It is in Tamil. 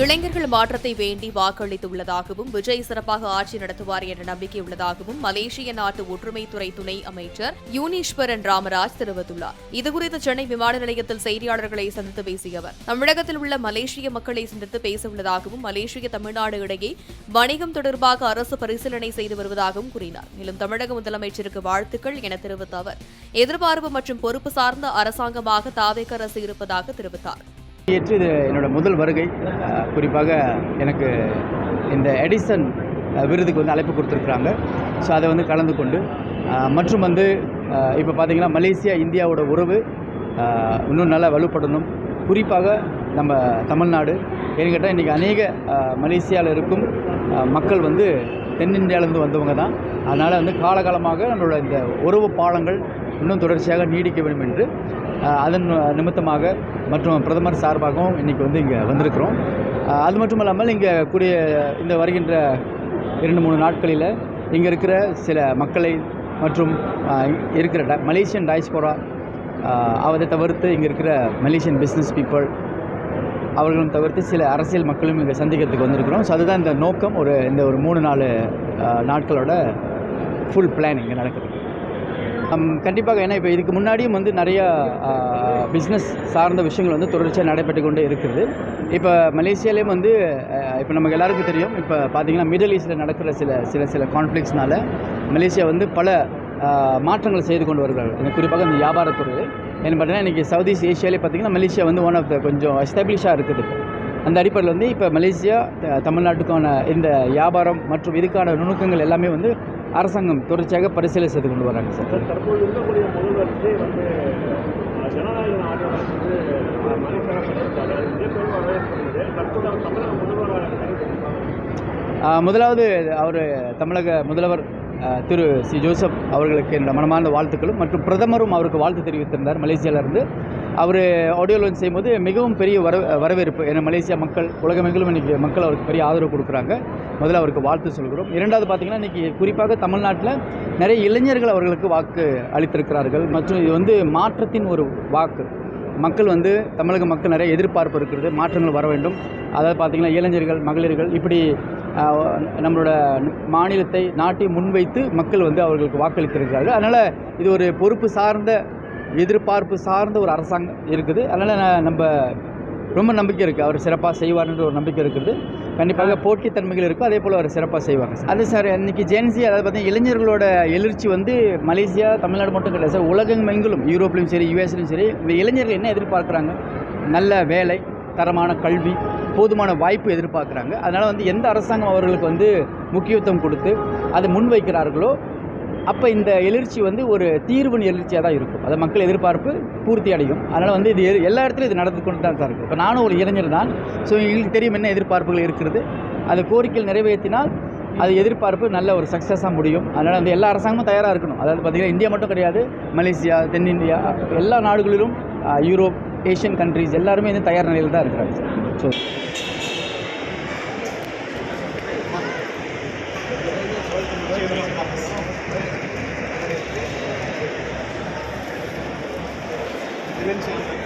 இளைஞர்கள் மாற்றத்தை வேண்டி வாக்களித்துள்ளதாகவும் விஜய் சிறப்பாக ஆட்சி நடத்துவார் என்ற நம்பிக்கை உள்ளதாகவும் மலேசிய நாட்டு ஒற்றுமைத்துறை துணை அமைச்சர் யூனீஸ்வரன் ராமராஜ் தெரிவித்துள்ளார். இதுகுறித்து சென்னை விமான நிலையத்தில் செய்தியாளர்களை சந்தித்து பேசிய அவர் தமிழகத்தில் உள்ள மலேசிய மக்களை சந்தித்து பேசவுள்ளதாகவும் மலேசிய தமிழ்நாடு இடையே வணிகம் தொடர்பாக அரசு பரிசீலனை செய்து வருவதாகவும் கூறினார். மேலும் தமிழக முதலமைச்சருக்கு வாழ்த்துக்கள் என தெரிவித்த அவர் எதிர்பார்ப்பு மற்றும் பொறுப்பு சார்ந்த அரசாங்கமாக தாவேக அரசு இருப்பதாக தெரிவித்தார். ஏற்று இது என்னோட முதல் வருகை. குறிப்பாக எனக்கு இந்த எடிசன் விருதுக்கு வந்து அழைப்பு கொடுத்துருக்குறாங்க. ஸோ அதை வந்து கலந்து கொண்டு மற்றும் வந்து இப்போ பார்த்திங்கன்னா மலேசியா இந்தியாவோட உறவு இன்னும் நல்லா வலுப்படணும். குறிப்பாக நம்ம தமிழ்நாடு ஏன்னு கேட்டால் இன்றைக்கி அநேக மலேசியாவில் இருக்கும் மக்கள் வந்து தென்னிந்தியாவிலேருந்து வந்தவங்க தான். அதனால் வந்து காலகாலமாக நம்மளோட இந்த உறவு பாலங்கள் இன்னும் தொடர்ச்சியாக நீடிக்க வேண்டும் என்று அதன் நிமித்தமாக மற்றும் பிரதமர் சார்பாகவும் இன்றைக்கி வந்து இங்கே வந்திருக்கிறோம். அது மட்டும் இல்லாமல் இங்கே கூடிய இந்த வருகின்ற 2-3 நாட்களில் இங்கே இருக்கிற சில மக்களை மற்றும் இருக்கிற மலேசியன் டயஸ்போரா அதை தவிர்த்து இங்கே இருக்கிற மலேசியன் பிஸ்னஸ் பீப்புள் அவர்களும் தவிர்த்து சில அரசியல் மக்களும் இங்கே சந்திக்கிறதுக்கு வந்திருக்கிறோம். ஸோ அதுதான் இந்த நோக்கம். இந்த ஒரு 3-4 நாட்களோட ஃபுல் பிளான் இங்கே நடக்குது. கண்டிப்பாக ஏன்னா இப்போ இதுக்கு முன்னாடியும் வந்து நிறையா பிஸ்னஸ் சார்ந்த விஷயங்கள் வந்து தொடர்ச்சியாக நடைபெற்று கொண்டே இருக்குது. இப்போ மலேசியாலேயும் வந்து இப்போ நமக்கு எல்லாருக்கும் தெரியும், இப்போ பார்த்திங்கன்னா மிடில் ஈஸ்டில் நடக்கிற சில கான்ஃப்ளிக்ஸ்னால மலேசியா வந்து பல மாற்றங்களை செய்து கொண்டு வருகிறார்கள். குறிப்பாக இந்த வியாபாரத்துறை என்ன பார்த்தீங்கன்னா இன்றைக்கி சவுத் ஈஸ்ட் ஏஷியாவிலே பார்த்திங்கன்னா மலேசியா வந்து ஒன் ஆஃப் த கொஞ்சம் எஸ்டாப்ளிஷாக இருக்குது. அந்த அடிப்படையில் வந்து இப்போ மலேசியா தமிழ்நாட்டுக்கான இந்த வியாபாரம் மற்றும் இதுக்கான நுணுக்கங்கள் எல்லாமே வந்து அரசாங்கம் தொடர்ச்சியாக பரிசீலனை செய்து கொண்டு வராங்க. சார் தற்போது இருக்கக்கூடிய முதல்வருக்கு வந்து ஜனநாயக நாடு முதலாவது அவர் தமிழக முதல்வர் திரு சி ஜோசப் அவர்களுக்கு இந்த மனமார்ந்த வாழ்த்துக்களும் மற்றும் பிரதமரும் அவருக்கு வாழ்த்து தெரிவித்திருந்தார். மலேசியாவிலிருந்து அவர் ஆடியோ லான்ச் செய்யும்போது மிகவும் பெரிய வரவேற்பு. ஏன்னா மலேசியா மக்கள் உலகமெங்கிலும் இன்றைக்கி மக்கள் அவருக்கு பெரிய ஆதரவு கொடுக்குறாங்க. முதல்ல அவருக்கு வாழ்த்து சொல்கிறோம். இரண்டாவது பார்த்திங்கன்னா இன்றைக்கி குறிப்பாக தமிழ்நாட்டில் நிறைய இளைஞர்கள் அவர்களுக்கு வாக்கு அளித்திருக்கிறார்கள் மற்றும் இது வந்து மாற்றத்தின் ஒரு வாக்கு. மக்கள் வந்து தமிழக மக்கள் நிறைய எதிர்பார்ப்பு இருக்கிறது, மாற்றங்கள் வர வேண்டும். அதாவது பார்த்திங்கன்னா இளைஞர்கள் மகளிர்கள் இப்படி நம்மளோட மாநிலத்தை நாட்டை முன்வைத்து மக்கள் வந்து அவர்களுக்கு வாக்களித்திருக்கிறார்கள். அதனால் இது ஒரு பொறுப்பு சார்ந்த எதிர்பார்ப்பு சார்ந்த ஒரு அரசாங்கம் இருக்குது. அதனால் நம்ம ரொம்ப நம்பிக்கை இருக்குது அவர் சிறப்பாக செய்வார்ன்ற ஒரு நம்பிக்கை இருக்குது. கண்டிப்பாக போட்டித்தன்மைகள் இருக்கும், அதே போல் அவர் சிறப்பாக செய்வாங்க. அது சார் இன்றைக்கி ஜென்சி அதாவது பார்த்திங்கன்னா இளைஞர்களோட எழுச்சி வந்து மலேசியா தமிழ்நாடு மட்டும் கிடையாது சார், உலகமெங்கிலும் யூரோப்லையும் சரி யூஎஸ்லையும் சரி இந்த இளைஞர்கள் என்ன எதிர்பார்க்குறாங்க, நல்ல வேலை, தரமான கல்வி, போதுமான வாய்ப்பு எதிர்பார்க்குறாங்க. அதனால் வந்து எந்த அரசாங்கம் அவர்களுக்கு வந்து முக்கியத்துவம் கொடுத்து அதை முன்வைக்கிறார்களோ அப்போ இந்த எழுச்சி வந்து ஒரு தீர்வின் எழுச்சியாக தான் இருக்கும். அதை மக்கள் எதிர்பார்ப்பு பூர்த்தி அடையும். அதனால் வந்து இது எல்லா இடத்துலையும் இது நடந்து கொண்டு தான் இருக்குது. இப்போ நானும் ஒரு இளைஞர் தான். ஸோ எங்களுக்கு தெரியும் என்ன எதிர்பார்ப்புகள் இருக்கிறது. அது கோரிக்கைகள் நிறைவேற்றினால் அது எதிர்பார்ப்பு நல்ல ஒரு சக்ஸஸாக முடியும். அதனால் வந்து எல்லா அரசாங்கமும் தயாராக இருக்கணும். அதாவது பார்த்திங்கன்னா இந்தியா மட்டும் கிடையாது, மலேசியா, தென்னிந்தியா, எல்லா நாடுகளிலும் யூரோப், ஏஷியன் கண்ட்ரிஸ் எல்லாருமே வந்து தயார் நிலையில் தான் இருக்கிறாங்க. So Eventually.